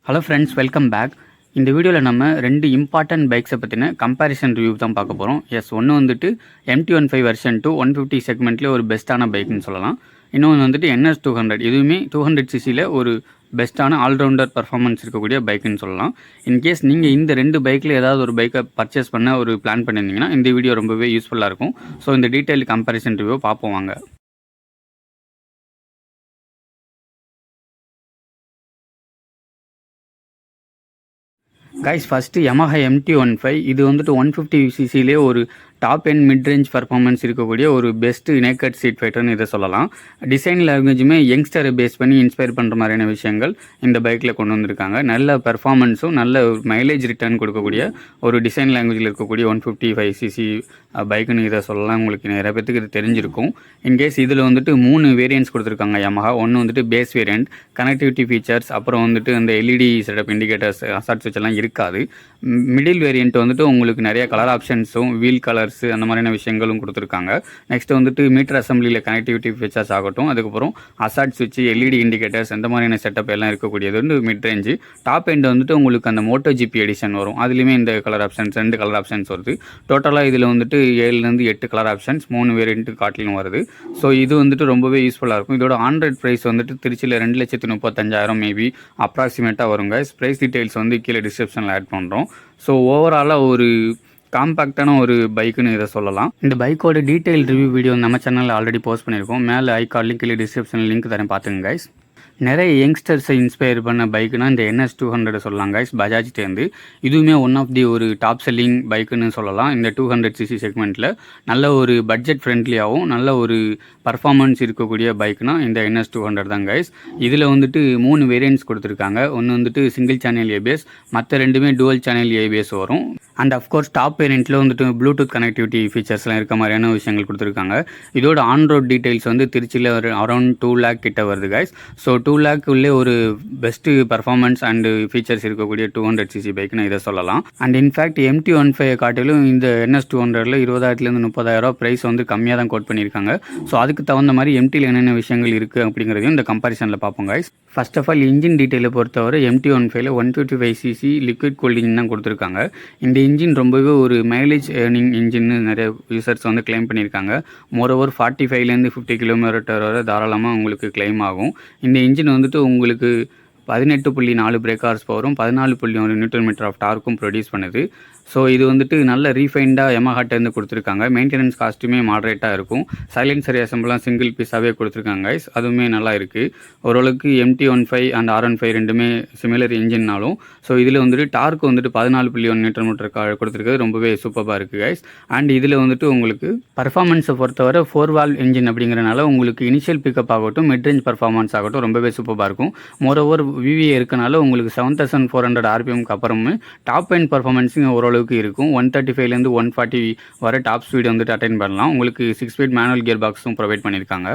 Hello friends, welcome back. இந்த வீடியோவில் நம்ம ரெண்டு இம்பார்ட்டன்ட் பைக்ஸை பற்றின கம்பேரிசன் ரிவ்யூ தான் பார்க்க போகிறோம். ஒன்று வந்துட்டு MT-15 வெர்ஷன் 2 150 செக்மெண்ட்லேயே ஒரு பெஸ்ட்டான பைக்குன்னு சொல்லலாம். இன்னொன்று வந்துட்டு NS200, இதுவுமே 200cc ஒரு பெஸ்ட்டான ஆல்ரவுண்டர் பர்ஃபார்மன்ஸ் இருக்கக்கூடிய பைக்குன்னு சொல்லலாம். இன்கேஸ் நீங்கள் இந்த ரெண்டு பைக்கில் ஏதாவது ஒரு பைக்கை பர்ச்சேஸ் பண்ண ஒரு பிளான் பண்ணியிருந்தீங்கன்னா இந்த வீடியோ ரொம்பவே யூஸ்ஃபுல்லாக இருக்கும். ஸோ இந்த டீட்டெயில் கம்பேரிசன் ரிவ்யூ பார்ப்போம் வாங்க. Guys, first Yamaha MT-15. இது வந்துட்டு 150cc ஒரு top and mid range performance இருக்கக்கூடிய ஒரு பெஸ்ட் நேக்கட் ஸ்ட்ரீட் ஃபைட்டர்னு இதை சொல்லலாம். டிசைன் லாங்குவேஜுமே யங்ஸ்டரை பேஸ் பண்ணி இன்ஸ்பயர் பண்ணுற மாதிரியான விஷயங்கள் இந்த பைக்கில் கொண்டு வந்திருக்காங்க. நல்ல பெர்ஃபார்மன்ஸும் நல்ல மைலேஜ் ரிட்டர்ன் கொடுக்கக்கூடிய ஒரு டிசைன் லாங்குவேஜில் இருக்கக்கூடிய 155cc பைக்குன்னு இதை சொல்லலாம். உங்களுக்கு நிறைய பேருக்கு இது தெரிஞ்சிருக்கும். இன்கேஸ் இதில் வந்துட்டு 3 வேரியன்ட்ஸ் கொடுத்துருக்காங்க Yamaha. ஒன்று வந்துட்டு பேஸ் வேரியன்ட், கனெக்டிவிட்டி ஃபீச்சர்ஸ், அப்புறம் வந்துட்டு அந்த LED செட்டப், இண்டிகேட்டர்ஸ், அசார்ட் சுவிட்ச் எல்லாம் இருக்காது. மிடில் வேரியன்ட் வந்துட்டு உங்களுக்கு நிறைய கலர் ஆப்ஷன்ஸும் வீல் கலர்ஸ் அந்த மாதிரியான விஷயங்களும் கொடுத்துருக்காங்க. நெக்ஸ்ட் வந்துட்டு மீட்டர் அசம்பிளியில் கனெக்டிவிட்டி ஃபீச்சர்ஸ் ஆகட்டும், அதுக்கப்புறம் அசார்ட் சுவிட்ச், LED இண்டிகேட்டர்ஸ், அந்த மாதிரியான செட்டப் எல்லாம் இருக்கக்கூடியது வந்து மிட் ரேஞ்சு. டாப் எண்ட் வந்துட்டு உங்களுக்கு அந்த மோட்டோ ஜிபி எடிஷன் வரும். அதுலேயுமே இந்த கலர் ஆப்ஷன்ஸ், 2 கலர் ஆப்ஷன்ஸ் வருது. டோட்டலாக இதில் வந்துட்டு 7லேருந்து 8 கலர் ஆப்ஷன்ஸ் 3 வேரியன்ட் காட்டிலும் வருது. ஸோ இது வந்துட்டு ரொம்பவே யூஸ்ஃபுல்லாக இருக்கும். இதோட ஆண்ட்ராய்ட் ப்ரைஸ் வந்துட்டு திருச்சியில் 2,35,000 மேபி அப்ராக்சிமேட்டாக வருங்க. ப்ரைஸ் டீட்டெயில்ஸ் வந்து கீழே டிஸ்கிரிப்ஷனில் ஆட் பண்ணுறோம். ஸோ ஓவராலாக ஒரு காம்பேக்டான ஒரு பைக்குன்னு இதை சொல்லலாம். இந்த பைக்கோட டீட்டெயில் ரிவ்யூ வீடியோ நம்ம சேனலில் ஆல்ரெடி போஸ்ட் பண்ணியிருக்கோம். மேலே ஐகார்ட் லிங்க், கீழே டிஸ்கிரிப்ஷனில் லிங்க் தரேன், பார்த்துங்க கைஸ். நிறைய யங்ஸ்டர்ஸை இன்ஸ்பயர் பண்ண பைக்குனா இந்த NS200 சொல்லலாம் கைஸ், பஜாஜ்டேருந்து. இதுவுமே ஒன் ஆஃப் தி ஒரு டாப் செல்லிங் பைக்குன்னு சொல்லலாம். இந்த 200cc செக்மெண்ட்டில் நல்ல ஒரு பட்ஜெட் ஃப்ரெண்ட்லியாகவும் நல்ல ஒரு பர்ஃபார்மன்ஸ் இருக்கக்கூடிய பைக்குனா இந்த NS200 தான் கைஸ். இதில் வந்துட்டு 3 வேரியன்ட்ஸ் கொடுத்துருக்காங்க. ஒன்று வந்துட்டு சிங்கிள் சேனல் ABS, மற்ற ரெண்டுமே டுவல் சேனல் ABS வரும். அண்ட் அஃப்கோர்ஸ் டாப் வேரியண்ட்டில் வந்துட்டு ப்ளூடூத் கனெக்டிவிட்டி ஃபீச்சர்ஸ்லாம் இருக்க மாதிரியான விஷயங்கள் கொடுத்துருக்காங்க. இதோட ஆன்ரோட் டீட்டெயில்ஸ் வந்து திருச்சியில் ஒரு அரௌண்ட் 2 lakh கிட்ட வருது கைஸ். ஸோ 2 lakh உள்ளே ஒரு பெஸ்ட்டு பர்ஃபார்மன்ஸ் அண்டு ஃபீச்சர்ஸ் இருக்கக்கூடிய 200cc பைக்குன்னு இதை சொல்லலாம். அண்ட் இன்ஃபேக்ட் MT-15 காட்டிலும் இந்த NS200ல் 20,000லேருந்து 30,000 ப்ரைஸ் வந்து கம்மியாக தான் கோட் பண்ணியிருக்காங்க. ஸோ அதுக்கு தகுந்த மாதிரி MTயில் என்னென்ன விஷயங்கள் இருக்குது அப்படிங்கிறதையும் இந்த கம்பேரிசனில் பார்ப்போம் guys. First of all engine டீட்டெயிலை பொறுத்தவரை MT-15ல் 155cc லிக்விட் கூல்ட் இன்ஜின் தான் கொடுத்துருக்காங்க. இந்த இன்ஜின் ரொம்பவே ஒரு மைலேஜ் ஏர்னிங் இன்ஜின்னு நிறைய யூசர்ஸ் வந்து கிளைம் பண்ணியிருக்காங்க. மோரோவர் 45லேருந்து 50 km வரை தாராளமாக உங்களுக்கு கிளைம் ஆகும். இந்த இன்ஜின் வந்துட்டு உங்களுக்கு 18.4 பிரேக் ஹார்ஸ் பவரும் 14.1 Nm ஆஃப் டார்க்கும் ப்ரொடியூஸ் பண்ணுது. ஸோ இது வந்துட்டு நல்ல ரீஃபைண்டாக Yamahaட்டேருந்து கொடுத்துருக்காங்க. மெயின்டெனன்ஸ் காஸ்ட்டுமே மாடரேட்டாக இருக்கும். சைலன்சர் அசம்பிளாக சிங்கிள் பீஸாகவே கொடுத்துருக்காங்க கைஸ், அதுவுமே நல்லா இருக்குது. ஓரளவுக்கு MT-15 அண்ட் R15 ரெண்டுமே சிமிலர் இன்ஜின்னாலும் ஸோ இதில் வந்துட்டு டார்க் வந்துட்டு 14.1 Nm கொடுத்துருக்கிறது ரொம்பவே சூப்பராக இருக்குது கைஸ். அண்ட் இதில் வந்துட்டு உங்களுக்கு பர்ஃபார்மன்ஸை பொறுத்தவரை 4 valve இன்ஜின் அப்படிங்கிறனால உங்களுக்கு இனிஷியல் பிக்கப் ஆகட்டும், மிட் ரேஞ்ச் பர்ஃபார்மன்ஸ் ஆகட்டும் ரொம்பவே சூப்பராக இருக்கும். மோரோவர் VVA இருக்கனால உங்களுக்கு 7400 RPMக்கு அப்புறமே டாப் அண்ட் பர்ஃபார்மன்ஸிங் ஓரளவுக்கு இருக்கும். 135லேருந்து 140 வரை டாப் ஸ்பீடு வந்துட்டு அட்டைன் பண்ணலாம். உங்களுக்கு 6 speed மேனுவல் கியர் பாக்ஸும் ப்ரொவைட் பண்ணியிருக்காங்க.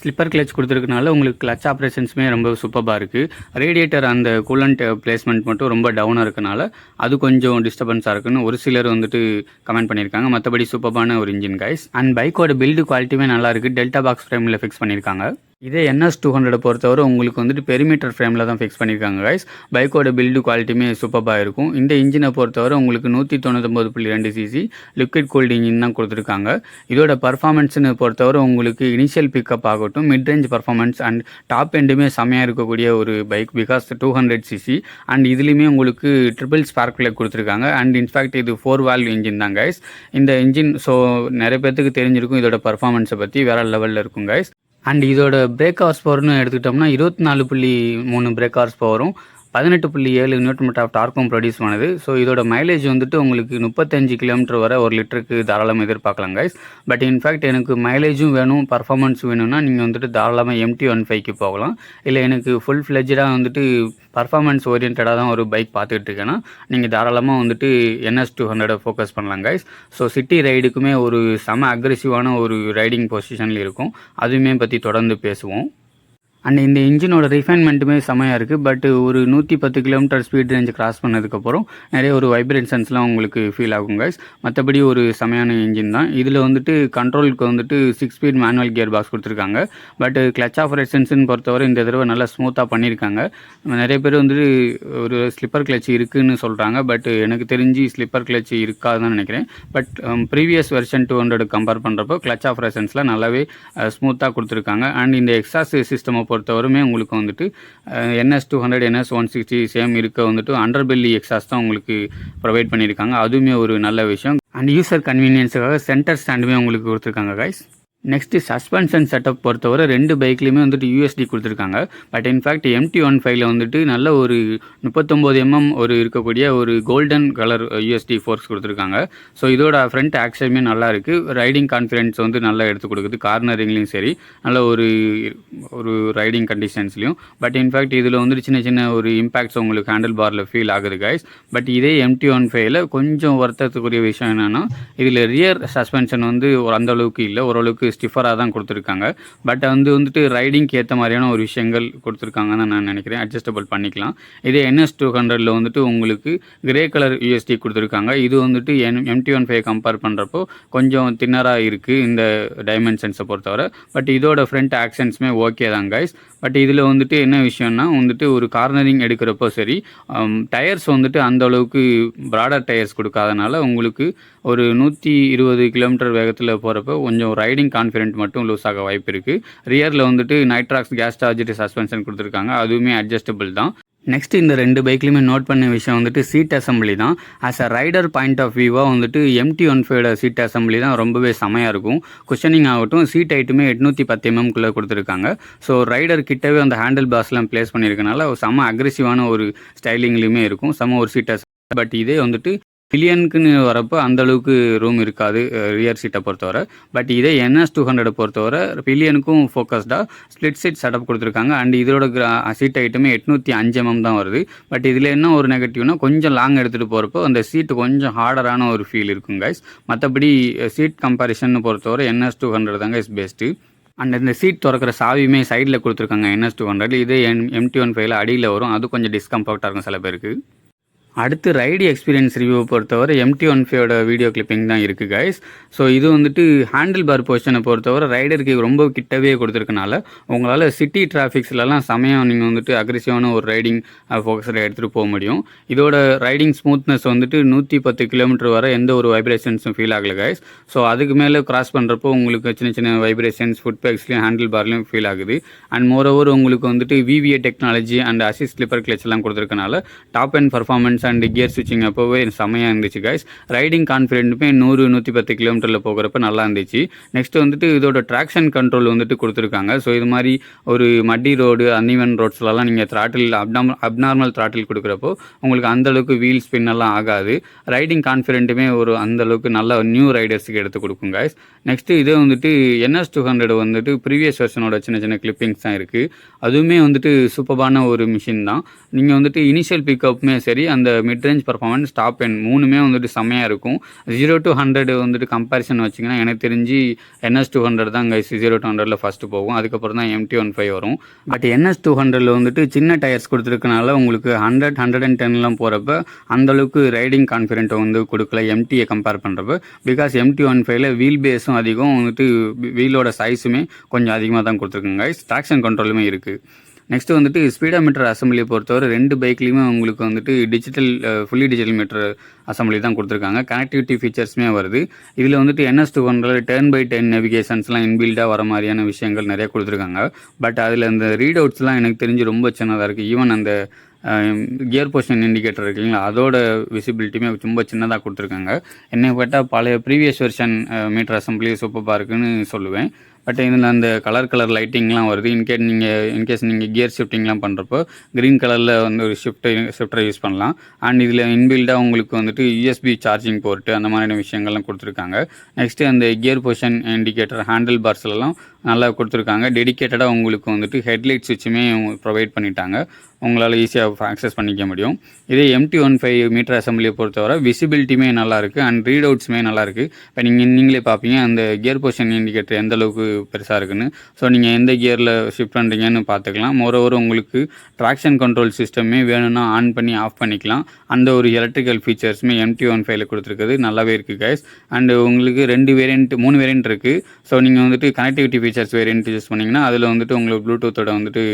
ஸ்லிப்பர் கிளச் கொடுத்துருக்கனால உங்களுக்கு கிளச் ஆப்ரேஷன்ஸுமே ரொம்ப சூப்பராக இருக்குது. ரேடியேட்டர் அந்த கூலண்ட் பிளேஸ்மெண்ட் மட்டும் ரொம்ப டவுனாக இருக்கனால அது கொஞ்சம் டிஸ்டர்பன்ஸாக இருக்குன்னு ஒரு சிலர் வந்துட்டு கமெண்ட் பண்ணியிருக்காங்க. மற்றபடி சூப்பரான ஒரு இன்ஜின் கைஸ். அண்ட் பைக்கோட பில்டு குவாலிட்டியுமே நல்லா இருக்குது. டெல்டா பாக்ஸ் ஃப்ரேமில் ஃபிக்ஸ் பண்ணியிருக்காங்க. இதே NS200 பொறுத்தவரை உங்களுக்கு வந்துட்டு பெரிமீட்டர் ஃப்ரேமில் தான் ஃபிக்ஸ் பண்ணியிருக்காங்க கைஸ். பைக்கோட பில்டு குவாலிட்டியுமே சூப்பராக இருக்கும். இந்த இன்ஜினை பொறுத்தவரை உங்களுக்கு 199.2cc லிக்விட் கூல்ட் இன்ஜின் தான் கொடுத்துருக்காங்க. இதோட பர்ஃபார்மன்ஸ்னு பொறுத்தவரை உங்களுக்கு இனிஷியல் பிக்கப் ஆகட்டும், mid range performance and top எண்டுமே செம்மையாக இருக்கக்கூடிய ஒரு பைக். பிகாஸ் 200cc அண்ட் இதுலேயுமே உங்களுக்கு ட்ரிபிள் ஸ்பார்க் பிளக் கொடுத்துருக்காங்க. அண்ட் இன்ஃபேக்ட் இது 4 valve இன்ஜின் தான் கைஸ். இந்த இன்ஜின் ஸோ நிறைய பேர்த்துக்கு தெரிஞ்சிருக்கும் இதோட பர்ஃபார்மன்ஸை பற்றி, வேறு லெவலில் இருக்கும் கைஸ். அண்ட் இதோட பிரேக் ஹார்ஸ் பவர்னு எடுத்துக்கிட்டோம்னா 24.3 பிரேக் ஹார்ஸ் பவரும் 18.7 Nm ஆஃப் டார்க்கும் ப்ரொடியூஸ் பண்ணுது. ஸோ இதோட மைலேஜ் வந்துட்டு உங்களுக்கு 35 km வரை 1 லிட்டருக்கு தாராளமாக எதிர்பார்க்கலாம் கைஸ். பட் இன்ஃபேக்ட் எனக்கு மைலேஜும் வேணும், பர்ஃபார்மன்ஸ் வேணும்னா நீங்கள் வந்துட்டு தாராளமாக MT-15க்கு போகலாம். இல்லை எனக்கு ஃபுல் ஃப்ளெஜ்டாக வந்துட்டு பர்ஃபார்மன்ஸ் ஓரியன்டாக தான் ஒரு பைக் பார்த்துட்டு இருக்கேன்னா நீங்கள் தாராளமாக வந்துட்டு NS200 ஃபோக்கஸ் பண்ணலாம் கைஸ். ஸோ சிட்டி ரைடுக்குமே ஒரு செம அக்ரெசிவான ஒரு ரைடிங் பொசிஷனில் இருக்கும். அதுவுமே பற்றி தொடர்ந்து பேசுவோம். அண்ட் இந்த இன்ஜினோட ரிஃபைன்மெண்ட்டுமே செமையாக இருக்குது. பட் ஒரு 110 கிலோமீட்டர் ஸ்பீட் ரேஞ்சு கிராஸ் பண்ணதுக்கப்புறம் நிறைய ஒரு வைப்ரேஷன்ஸ்லாம் உங்களுக்கு ஃபீல் ஆகும் கைஸ். மற்றபடி ஒரு செமையான இன்ஜின் தான். இதில் வந்துட்டு கண்ட்ரோலுக்கு வந்துட்டு 6 ஸ்பீட் மேனுவல் கியர் பாக்ஸ் கொடுத்துருக்காங்க. பட் கிளச் ஆஃப் ரெசன்ஸ்ன்னு பொறுத்தவரை இந்த தடவை நல்லா ஸ்மூத்தாக பண்ணியிருக்காங்க. நிறைய பேர் வந்துட்டு ஒரு ஸ்லிப்பர் கிளச் இருக்குதுன்னு சொல்கிறாங்க. பட் எனக்கு தெரிஞ்சு ஸ்லிப்பர் கிளச் இருக்காதுன்னு நினைக்கிறேன். பட் ப்ரீவியஸ் வெர்ஷன் 200 கம்பேர் பண்ணுறப்போ கிளச் ஆஃப் ரெசன்ஸில் நல்லாவே ஸ்மூத்தாக கொடுத்துருக்காங்க. அண்ட் இந்த எக்ஸாஸ்ட் சிஸ்டம் பொறுத்தவரைமே உங்களுக்கு வந்துட்டு NS200 NS160 சேம் இருக்க வந்துட்டு அண்டர் பெல்லி எக்ஸாஸ்ட் தான் உங்களுக்கு ப்ரொவைட் பண்ணியிருக்காங்க. அதுவுமே ஒரு நல்ல விஷயம். அண்ட் யூசர் கன்வீனியன்ஸுக்காக சென்டர் ஸ்டாண்டுமே உங்களுக்கு கொடுத்துருக்காங்க கைஸ். நெக்ஸ்ட்டு சஸ்பென்ஷன் செட்டப் பொறுத்தவரை 2 பைக்லேயுமே வந்துட்டு USD கொடுத்துருக்காங்க. பட் இன்ஃபேக்ட் MT-15 வந்துட்டு நல்ல ஒரு 39 mm ஒரு இருக்கக்கூடிய ஒரு கோல்டன் கலர் USD ஃபோர்ஸ் கொடுத்துருக்காங்க. ஸோ இதோட ஃப்ரண்ட் ஆக்ஷனுமே நல்லா இருக்குது. ரைடிங் கான்ஃபிடென்ஸ் வந்து நல்லா எடுத்து கொடுக்குது. கார்னரிங்லேயும் சரி நல்ல ஒரு ரைடிங் கண்டிஷன்ஸ்லையும். பட் இன்ஃபேக்ட் இதில் வந்துட்டு சின்ன சின்ன ஒரு இம்பாக்ட்ஸ் உங்களுக்கு ஹேண்டில் பாரில் ஃபீல் ஆகுது கைஸ். பட் இதே MT-15 கொஞ்சம் வருத்தத்துக்குரிய விஷயம் என்னென்னா இதில் ரியர் சஸ்பென்ஷன் வந்து அந்தளவுக்கு இல்லை, ஓரளவுக்கு ஸ்டிஃபராக தான் கொடுத்துருக்காங்க. பட் வந்துட்டு ரைடிங்க்கு ஏற்ற மாதிரியான ஒரு விஷயங்கள் கொடுத்துருக்காங்கன்னு நான் நினைக்கிறேன். அட்ஜஸ்டபிள் பண்ணிக்கலாம். இதே NS200 வந்துட்டு உங்களுக்கு கிரே கலர் USD கொடுத்துருக்காங்க. இது வந்துட்டு MT-15 கம்பேர் பண்ணுறப்போ கொஞ்சம் தின்னராக இருக்குது இந்த டைமென்ஷன்ஸை பொறுத்தவரை. பட் இதோட ஃப்ரண்ட் ஆக்ஷன்ஸுமே ஓகே தான் கைஸ். பட் இதில் வந்துட்டு என்ன விஷயம்னா வந்துட்டு ஒரு கார்னரிங் எடுக்கிறப்போ சரி டயர்ஸ் வந்துட்டு அந்த அளவுக்கு ப்ராடர் டயர்ஸ் கொடுக்காதனால உங்களுக்கு ஒரு 120 கிலோமீட்டர் வேகத்தில் போகிறப்போ கொஞ்சம் ரைடிங் கான்ஃபிடென்ட் மட்டும் லூஸ் ஆக வாய்ப்பு இருக்குது. ரியரில் வந்துட்டு நைட்ராக்ஸ் கேஸ் சார்ஜர் சஸ்பென்ஷன் கொடுத்துருக்காங்க. அதுவுமே அட்ஜஸ்டபிள் தான். நெக்ஸ்ட் இந்த 2 பைக்லையுமே நோட் பண்ண விஷயம் வந்துட்டு சீட் அசம்பிளி தான். As a rider point of வியூவாக வந்துட்டு MT-15 சீட் அசம்பிளி தான் ரொம்பவே செமையாக இருக்கும். குஷனிங் ஆகட்டும், சீட் ஹைட்டுமே 810 mm கொடுத்துருக்காங்க. ஸோ ரைடர் கிட்டவே அந்த ஹேண்டில் பாஸ்லாம் பிளேஸ் பண்ணியிருக்கனால செம அக்ரெசிவான ஒரு ஸ்டைலிங்லேயுமே இருக்கும். செம ஒரு சீட் அசம்பிளி. பட் இதே வந்துட்டு பில்லியனுக்குன்னு வரப்போ அந்தளவுக்கு ரூம் இருக்காது ரியர் சீட்டை பொறுத்தவரை. பட் இதே NS200 பொறுத்தவரை பில்லியனுக்கும் ஃபோக்கஸ்டாக ஸ்ப்ளிட் சீட் செட்டப் கொடுத்துருக்காங்க. அண்ட் இதோட சீட் ஐட்டமே 805 mm தான் வருது. பட் இதில் என்ன ஒரு நெகட்டிவ்னா கொஞ்சம் லாங் எடுத்துகிட்டு போகிறப்போ அந்த சீட்டு கொஞ்சம் ஹார்டரான ஒரு ஃபீல் இருக்கும் கைஸ். மற்றபடி சீட் கம்பேரிசன் பொறுத்தவரை NS200 தாங்க இஸ் பெஸ்ட்டு. அண்ட் இந்த சீட் திறக்கிற சாவியுமே சைடில் கொடுத்துருக்காங்க NS200. இதே MT-15 அடியில் வரும். அது கொஞ்சம் டிஸ்கம்ஃபர்ட்டாக இருக்கும் சில பேருக்கு. அடுத்து ரைடு எக்ஸ்பீரியன்ஸ் ரிவ்யூவை பொறுத்தவரை MT-15 வீடியோ கிளிப்பிங் தான் இருக்குது கைஸ். ஸோ இது வந்துட்டு ஹேண்டில் பார் பொசிஷனை பொறுத்தவரை ரைடருக்கு ரொம்ப கிட்டவே கொடுத்துருக்கனால உங்களால் சிட்டி டிராஃபிக்ஸ்லாம் சமயம் நீங்கள் வந்துட்டு அக்ரெசிவான ஒரு ரைடிங் ஃபோக்கஸில் எடுத்துகிட்டு போக முடியும். இதோட ரைடிங் ஸ்மூத்னஸ் வந்துட்டு 110 கிலோமீட்டர் வரை எந்த ஒரு வைப்ரேஷன்ஸும் ஃபீல் ஆகலை கைஸ். ஸோ அதுக்கு மேலே கிராஸ் பண்ணுறப்போ உங்களுக்கு சின்ன சின்ன வைப்ரேஷன்ஸ் ஃபுட் பேக்ஸ்லையும் ஹேண்டில் பார்லையும் ஃபீல் ஆகுது. அண்ட் மோரோவர் உங்களுக்கு வந்துட்டு VVA technology and assist slipper கிளச்லாம் கொடுத்துருக்கனால top end performance and gear ஸ்விட்சிங் அப்போவே செமையாக இருந்துச்சு கைஸ். ரைடிங் கான்ஃபிடென்ட்டுமே 100-110 கிலோமீட்டரில் போகிறப்ப நல்லா இருந்துச்சு. நெக்ஸ்ட் வந்துட்டு இதோட ட்ராக்ஷன் கண்ட்ரோல் வந்துட்டு கொடுத்துருக்காங்க. ஸோ இது மாதிரி ஒரு மட்டி ரோடு அன்இவன் ரோட்ஸ்லலாம் நீங்கள் த்ராட்டில் அப்நார்மல் த்ராட்டில் கொடுக்குறப்போ உங்களுக்கு அந்தளவுக்கு வீல் ஸ்பின்னெல்லாம் ஆகாது. ரைடிங் கான்ஃபிடென்ட்டுமே ஒரு அந்தளவுக்கு நல்ல நியூ ரைடர்ஸுக்கு எடுத்து கொடுக்கும் கைஸ். நெக்ஸ்ட்டு இதே வந்துட்டு NS200 வந்துட்டு ப்ரீவியஸ் வெர்ஷனோட சின்ன சின்ன கிளிப்பிங்ஸ் தான் இருக்குது. அதுவுமே வந்துட்டு சூப்பரான ஒரு மிஷின் தான். நீங்கள் வந்துட்டு இனிஷியல் பிக்கப்புமே சரி அந்த mid range performance top end மூணுமே வந்துட்டு செம்மையாக இருக்கும். 0 to 100 வந்துட்டு கம்பேரிசன் வச்சிங்கன்னா எனக்கு தெரிஞ்சு NS200 தான் கைஸ் 0 to 100 ஃபஸ்ட்டு போகும். அதுக்கப்புறம் தான் MT-15 வரும். பட் NS200 வந்துட்டு சின்ன டயர்ஸ் கொடுத்துருக்கனால உங்களுக்கு 100, 110 போகிறப்ப அந்தளவுக்கு ரைடிங் கான்ஃபிடென்ட்டை வந்து கொடுக்கல MT-யை கம்பேர் பண்ணுறப்ப. பிகாஸ் MT-15 வீல் பேஸும் அதிகம் வந்துட்டு வீலோட சைஸுமே கொஞ்சம் அதிகமாக தான் கொடுத்துருக்குங்க கைஸ். ட்ராக்ஷன் கண்ட்ரோலுமே இருக்குது. நெக்ஸ்ட்டு வந்துட்டு ஸ்பீடோமீட்டர் அசம்பிளியை பொறுத்தவரை 2 பைக்லேயுமே உங்களுக்கு வந்துட்டு ஃபுல்லி டிஜிட்டல் மீட்டர் அசம்பிளி தான் கொடுத்துருக்காங்க. கனெக்டிவிட்டி ஃபீச்சர்ஸுமே வருது. இதில் வந்துட்டு NS200 10/10 நேவிகேஷன்ஸ்லாம் இன்பில்டாக வர மாதிரியான விஷயங்கள் நிறையா கொடுத்துருக்காங்க. பட் அதில் அந்த ரீட் அவுட்ஸ்லாம் எனக்கு தெரிஞ்சு ரொம்ப சின்னதாக இருக்குது. ஈவன் அந்த கியர் பொசிஷன் இண்டிகேட்டர் இருக்கு இல்லைங்களா, அதோட விசிபிலிட்டியுமே ரொம்ப சின்னதாக கொடுத்துருக்காங்க. என்னை கேட்டால் பழைய ப்ரீவியஸ் வெர்ஷன் மீட்டர் அசம்பிளி சூப்பராக இருக்குன்னு சொல்லுவேன். பட் இதில் அந்த கலர் லைட்டிங்லாம் வருது. இன்கேஸ் நீங்கள் கியர் ஷிஃப்டிங்லாம் பண்ணுறப்போ க்ரீன் கலரில் வந்து ஒரு ஷிஃப்டரை யூஸ் பண்ணலாம். அண்ட் இதில் இன்பில்டாக உங்களுக்கு வந்துட்டு USB சார்ஜிங் போர்ட்டு அந்த மாதிரியான விஷயங்கள்லாம் கொடுத்துருக்காங்க. நெக்ஸ்ட்டு அந்த கியர் பொசிஷன் இண்டிகேட்டர் ஹேண்டில் பார்ஸ்லாம் நல்லா கொடுத்துருக்காங்க. டெடிக்கேட்டடாக உங்களுக்கு வந்துட்டு ஹெட்லைட் சுவிட்சுமே ப்ரொவைட் பண்ணிட்டாங்க. உங்களால் ஈஸியாக ஆக்சஸ் பண்ணிக்க முடியும். இதே MT-15 மீட்டர் அசம்பிளியை பொறுத்தவரை விசிபிலிட்டியுமே நல்லாயிருக்கு அண்ட் ரீட் அவுட்ஸுமே நல்லாயிருக்கு. இப்போ நீங்களே பார்ப்பீங்க அந்த கியர் பொசிஷன் இண்டிகேட்டர் எந்த அளவுக்கு பெருசாக இருக்குன்னு. ஸோ நீங்கள் எந்த கியரில் ஷிஃப்ட் பண்ணுறீங்கன்னு பார்த்துக்கலாம். மோரோவர் உங்களுக்கு ட்ராக்ஷன் கண்ட்ரோல் சிஸ்டமே வேணும்னா ஆன் பண்ணி ஆஃப் பண்ணிக்கலாம். அந்த ஒரு எலக்ட்ரிக்கல் ஃபீச்சர்ஸுமே MT15 கொடுத்துருக்குது, நல்லாவே இருக்குது கைஸ். அண்டு உங்களுக்கு 3 வேரியண்ட் இருக்குது. ஸோ நீங்கள் வந்துட்டு கனெக்டிவிட்டி ஃபீச்சர்ஸ் வேரியண்ட் யூஸ் பண்ணிங்கன்னா அதில் வந்துட்டு உங்களுக்கு ப்ளூடூத்தோட வந்துட்டு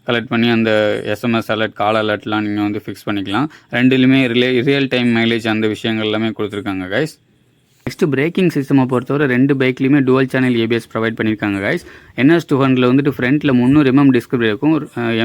கலெக்ட் பண்ணி அந்த SMS அலர்ட், கால் அலர்ட்லாம் நீங்கள் வந்து ஃபிக்ஸ் பண்ணிக்கலாம். ரெண்டுலையுமே ரியல் டைம் மைலேஜ் அந்த விஷயங்கள் எல்லாமே கொடுத்துருக்காங்க கைஸ். நெக்ஸ்ட் பிரேக்கிங் சிஸ்டமை பொறுத்தவரை 2 பைக்லையுமே டுவல் சேனல் ABS ப்ரொவைட் பண்ணியிருக்காங்க கைஸ். NS200 வந்துட்டு ஃப்ரண்ட்டில் 300 mm டிஸ்க் பிரேக்கும்,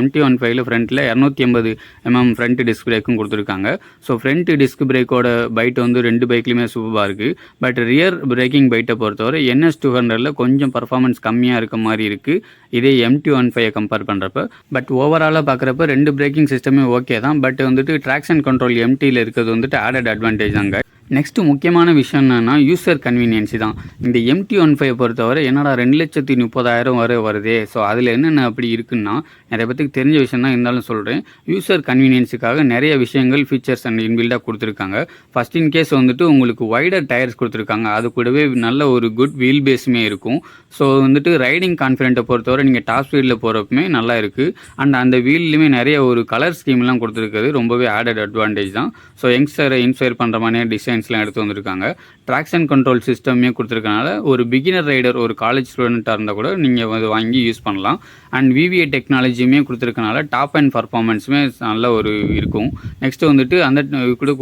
MT15 ஃப்ரண்ட்டில் 280 mm ஃப்ரண்ட் டிஸ்க் பிரேக்கும் கொடுத்துருக்காங்க. ஸோ ஃப்ரண்ட் டிஸ்க் பிரேக்கோட பைட் வந்து 2 பைக்லையுமே சூப்பராக இருக்குது. பட் ரியர் பிரேக்கிங் பைட்டை பொறுத்தவரை NS200 கொஞ்சம் பர்ஃபார்மன்ஸ் கம்மியாக இருக்க மாதிரி இருக்குது இதே MT15 கம்பேர் பண்ணுறப்ப. பட் ஓவராலாக பார்க்குறப்ப 2 பிரேக்கிங் சிஸ்டமே ஓகே தான். பட் வந்துட்டு ட்ராக்ஷன் கண்ட்ரோல் MTயில் இருக்கிறது வந்துட்டு ஆடட் அட்வான்டேஜ் தாங்க. நெக்ஸ்ட்டு முக்கியமான விஷயம் என்னென்னா யூசர் கன்வீனியன்ஸு தான். இந்த MT15 பொறுத்தவரை என்னடா 2,30,000 வரை வருதே. ஸோ அதில் என்னென்ன அப்படி இருக்குன்னா நிறைய பேருக்கு தெரிஞ்ச விஷயம் தான், இருந்தாலும் சொல்கிறேன். யூசர் கன்வீனியன்ஸுக்காக நிறைய விஷயங்கள் ஃபீச்சர்ஸ் அண்ட் இன்பில்டாக கொடுத்துருக்காங்க. ஃபஸ்ட் இன் கேஸ் வந்துட்டு உங்களுக்கு வைடர் டயர்ஸ் கொடுத்துருக்காங்க, அது கூடவே நல்ல ஒரு குட் வீல் பேஸுமே இருக்கும். ஸோ வந்துட்டு ரைடிங் கான்ஃபிடென்ட்டை பொறுத்தவரை நீங்கள் டாப் ஸ்பீடில் போகிறப்பமே நல்லா இருக்குது. அண்ட் அந்த வீல்லையுமே நிறைய ஒரு கலர் ஸ்கீம்லாம் கொடுத்துருக்குது, ரொம்பவே ஆடட் அட்வான்டேஜ் தான். ஸோ யங்ஸ்டரை இன்ஸ்பயர் பண்ணுற மாதிரியே டிசைன்ஸ்லாம் எடுத்து வந்திருக்காங்க. ட்ராக்ஷன் கண்ட்ரோல் சிஸ்டமே கொடுத்துருக்கனால ஒரு பிகினர் ரைடர், ஒரு காலேஜ் ஸ்டூடெண்ட்டாக இருந்தால் கூட நீங்கள் அது வாங்கி யூஸ் பண்ணலாம். அண்ட் VVA டெக்னாலஜியுமே கொடுத்துருக்கனால டாப் அண்ட் பர்ஃபார்மன்ஸுமே நல்ல ஒரு இருக்கும். நெக்ஸ்ட்டு வந்துட்டு அந்த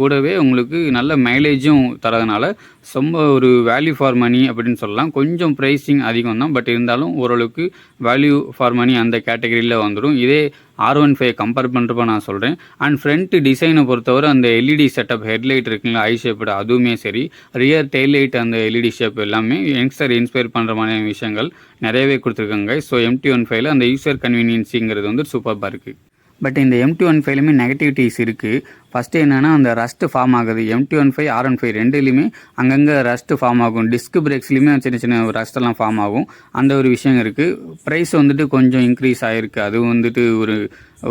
கூடவே உங்களுக்கு நல்ல மைலேஜும் தரதுனால ரொம்ப ஒரு வேல்யூ ஃபார் மணி அப்படின்னு சொல்லலாம். கொஞ்சம் ப்ரைஸிங் அதிகம் தான், பட் இருந்தாலும் ஓரளவுக்கு வேல்யூ ஃபார் மணி அந்த கேட்டகரியில் வந்துடும். இதே R15 கம்பேர் பண்ணுறப்ப நான் சொல்கிறேன். அண்ட் ஃப்ரண்ட் டிசைனை பொறுத்தவரை அந்த LED செட்டப், ஹெட்லைட் இருக்குங்களா ஐ ஷேப்போட, அதுவுமே சரி, ரியர் டெய்ல் லைட் அந்த LED ஷேப் எல்லாமே யங்ஸ்டர் இன்ஸ்பயர் பண்ணுற மாதிரியான விஷயங்கள் நிறையவே கொடுத்துருக்காங்க. ஸோ MT15 அந்த யூசர் கன்வீனியன்ஸுங்கிறது வந்து சூப்பராக இருக்குது. பட் இந்த MT15லுமே நெகட்டிவிட்டிஸ் இருக்குது. ஃபஸ்ட்டு என்னென்னா அந்த ரஸ்ட்டு ஃபார்ம் ஆகுது. MT15, R15 ரெண்டுலேயுமே அங்கங்கே ரஸ்ட்டு ஃபார்ம் ஆகும். டிஸ்க் பிரேக்ஸ்லையுமே சின்ன சின்ன ரஸ்ட்டெல்லாம் ஃபார்ம் ஆகும். அந்த ஒரு விஷயம் இருக்குது. ப்ரைஸ் வந்துட்டு கொஞ்சம் இன்க்ரீஸ் ஆகிருக்கு, அது வந்துட்டு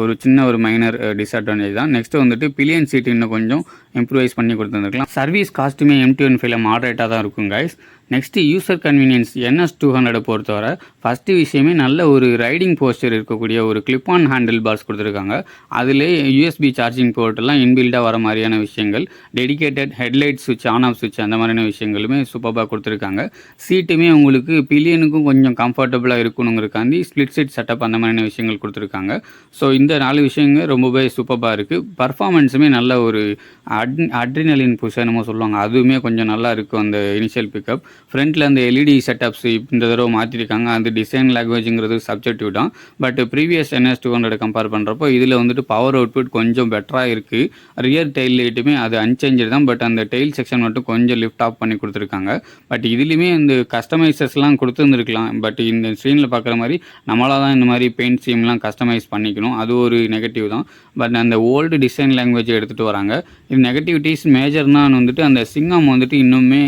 ஒரு சின்ன ஒரு மைனர் டிஸ்அட்வான்டேஜ் தான். நெக்ஸ்ட்டு வந்துட்டு பிலியன் சீட் இன்னும் கொஞ்சம் இம்ப்ரூவைஸ் பண்ணி கொடுத்துருந்துருக்கலாம். சர்வீஸ் காஸ்ட்டுமே MT15 மாடரேட்டாக தான் இருக்கும் guys. Next user convenience NS200 பொறுத்தவரை ஃபஸ்ட்டு விஷயமே நல்ல ஒரு ரைடிங் போஸ்டர் இருக்கக்கூடிய ஒரு கிளிப் ஆன் ஹேண்டில் பார்ஸ் கொடுத்துருக்காங்க. அதிலே USB சார்ஜிங் போர்ட்டெல்லாம் இன்பில்டாக வர மாதிரியான விஷயங்கள், டெடிகேட்டட் ஹெட்லைட் சுவிட்ச், ஆன் ஆஃப் சுவிட்ச், அந்த மாதிரியான விஷயங்களுமே சூப்பராக கொடுத்துருக்காங்க. சீட்டுமே உங்களுக்கு பில்லியனுக்கும் கொஞ்சம் கம்ஃபர்டபுளாக இருக்கணுங்கிறக்காண்டி ஸ்ப்ளிட் சீட் செட்டப் அந்த மாதிரியான விஷயங்கள் கொடுத்துருக்காங்க. ஸோ இந்த 4 விஷயங்கள் ரொம்பவே சூப்பராக இருக்குது. பர்ஃபார்மன்ஸுமே நல்ல ஒரு அட்ரினலின் புஷ் என்னமோ சொல்லுவாங்க, அதுவுமே கொஞ்சம் நல்லா இருக்கும். அந்த இனிஷியல் பிக்கப் ஃப்ரண்ட்டில் அந்த LED செட்டப்ஸ் இந்த தடவை மாற்றிருக்காங்க. அந்த டிசைன் லாங்குவேஜுங்கிறது சப்ஜெக்டிவ் தான். பட் ப்ரீவியஸ் NS200 கம்பேர் பண்ணுறப்போ இதில் வந்துட்டு பவர் அவுட்புட் கொஞ்சம் பெட்டராக இருக்குது. ரியர் டெயில் லைட்டுமே அது அன்சேஞ்சு தான், பட் அந்த டெயில் செக்ஷன் மட்டும் கொஞ்சம் லிஃப்ட் ஆஃப் பண்ணி கொடுத்துருக்காங்க. பட் இதுலேயுமே இந்த கஸ்டமைசஸ்லாம் கொடுத்துருந்துருக்கலாம். பட் இந்த ஸ்க்ரீனில் பார்க்குற மாதிரி நம்மளாக தான் இந்த மாதிரி பெயிண்ட் சீம்லாம் கஸ்டமைஸ் பண்ணிக்கணும், அது ஒரு நெகட்டிவ் தான். பட் அந்த ஓல்டு டிசைன் லாங்குவேஜை எடுத்துகிட்டு வராங்க. இது நெகட்டிவிட்டிஸ் மேஜர்னால் வந்துட்டு அந்த சிங்கம் வந்துட்டு இன்னுமே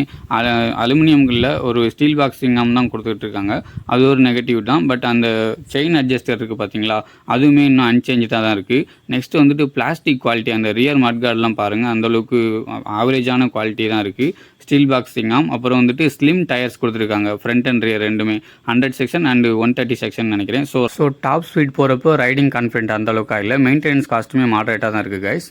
அலுமினியம்களில் ஒரு ஸ்டீல் பாக்ஸ் சிங்கம் தான் கொடுத்துட்ருக்காங்க, அது ஒரு நெகட்டிவ் தான். பட் அந்த செயின் அட்ஜஸ்டர் இருக்குது பார்த்தீங்களா, அதுவுமே இன்னும் அன்சேஞ்சாக தான் இருக்குது. நெக்ஸ்ட்டு வந்துட்டு பிளாஸ்டிக் குவாலிட்டி, அந்த ரியர் மட்கார்டெலாம் பாருங்கள், அந்தளவுக்கு ஆவரேஜான குவாலிட்டி தான் இருக்குது. ஸ்டீல் பாக்ஸ் சிங்கம், அப்புறம் வந்துட்டு ஸ்லிம் டயர்ஸ் கொடுத்துருக்காங்க ஃப்ரண்ட் அண்ட் ரியர் ரெண்டுமே, 100 செக்ஷன் அண்ட் 130 செக்ஷன் நினைக்கிறேன். ஸோ டாப் ஸ்பீட் போகிறப்போ ரைடிங் கான்ஃபிடென்ட் அந்தளவுக்கு இல்லை. மெயின்டெனன்ஸ் காஸ்ட்டுமே மாடரேட்டாக தான் இருக்குது கைஸ்.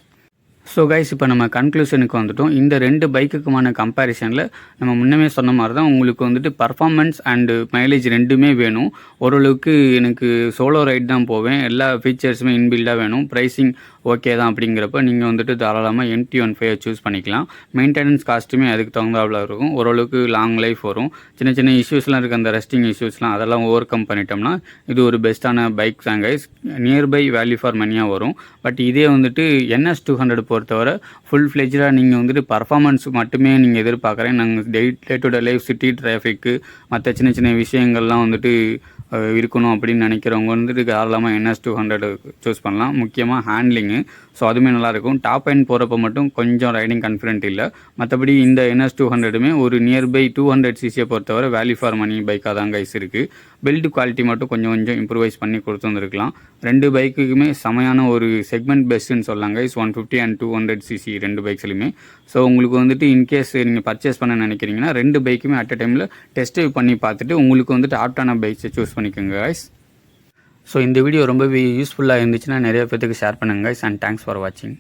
ஸோ கைஸ், இப்போ நம்ம கன்க்ளூஷனுக்கு வந்துட்டோம். இந்த 2 பைக்குக்குமான கம்பேரிசனில் நம்ம முன்னமே சொன்ன மாதிரி தான் உங்களுக்கு வந்துட்டு பர்ஃபார்மன்ஸ் அண்டு மைலேஜ் ரெண்டுமே வேணும். ஓரளவுக்கு எனக்கு சோலோ ரைட் தான் போவேன், எல்லா ஃபீச்சர்ஸுமே இன்பில்டாக வேணும், ப்ரைஸிங் ஓகே தான் அப்படிங்கிறப்ப நீங்கள் வந்துட்டு தாராளமாக MT15 சூஸ் பண்ணிக்கலாம். மெயின்டெனன்ஸ் காஸ்ட்டுமே அதுக்கு தகுந்தாப்புல இருக்கும். ஓரளவுக்கு லாங் லைஃப் வரும். சின்ன சின்ன இஷ்யூஸ்லாம் இருக்குது, அந்த ரெஸ்டிங் இஷ்யூஸ்லாம் அதெல்லாம் ஓவர் கம் பண்ணிட்டோம்னா இது ஒரு பெஸ்ட்டான பைக் தான் கைஸ். நியர்பை வேல்யூ ஃபார் மணியாக வரும். பட் இதே வந்துட்டு NS200 பொறுத்தவரை ஃபுல் ஃப்ளெஜ்டாக நீங்கள் வந்துட்டு பர்ஃபார்மன்ஸ் மட்டுமே நீங்கள் எதிர்பார்க்குறேன். நாங்கள் day to day life, city டிராஃபிக்கு, மற்ற சின்ன சின்ன விஷயங்கள்லாம் வந்துட்டு இருக்கணும் அப்படின்னு நினைக்கிறவங்க வந்துட்டு தாராளமாக NS200 சூஸ் பண்ணலாம். முக்கியமாக ஹேண்ட்லிங்கு ஸோ அதுவுமே நல்லாயிருக்கும். டாப் எண்ட் போகிறப்ப மட்டும் கொஞ்சம் ரைடிங் கான்ஃபிடென்ட் இல்லை. மற்றபடி இந்த NS200மே ஒரு நியர்பை 200cc பொறுத்தவரை வேல்யூ ஃபார் மணி பைக்காக தான் கைஸ் இருக்குது. பில்டு குவாலிட்டி மட்டும் கொஞ்சம் இம்ப்ரூவைஸ் பண்ணி கொடுத்துருந்துருக்கலாம். ரெண்டு பைக்குக்குமே செமையான ஒரு செக்மெண்ட் பெஸ்ட்டுன்னு சொல்லலாம் கைஸ். 150 அண்ட் 200cc ரெண்டு பைக்ஸ்லையுமே. ஸோ உங்களுக்கு வந்துட்டு இன்கேஸ் நீங்கள் பர்ச்சேஸ் பண்ண நினைக்கிறீங்கன்னா ரெண்டு பைக்குமே அட் அ டைமில் டெஸ்ட் ட்ரைவ் பண்ணி பார்த்துட்டு உங்களுக்கு வந்துட்டு ஆப்டான பைக்ஸை சூஸ் பண்ணிக்கோங்க கைஸ். ஸோ இந்த வீடியோ ரொம்பவே யூஸ்ஃபுல்லாக இருந்துச்சுன்னா நிறைய பேருக்கு ஷேர் பண்ணுங்க கைஸ். அண்ட் தேங்க்ஸ் ஃபார் வாட்சிங்.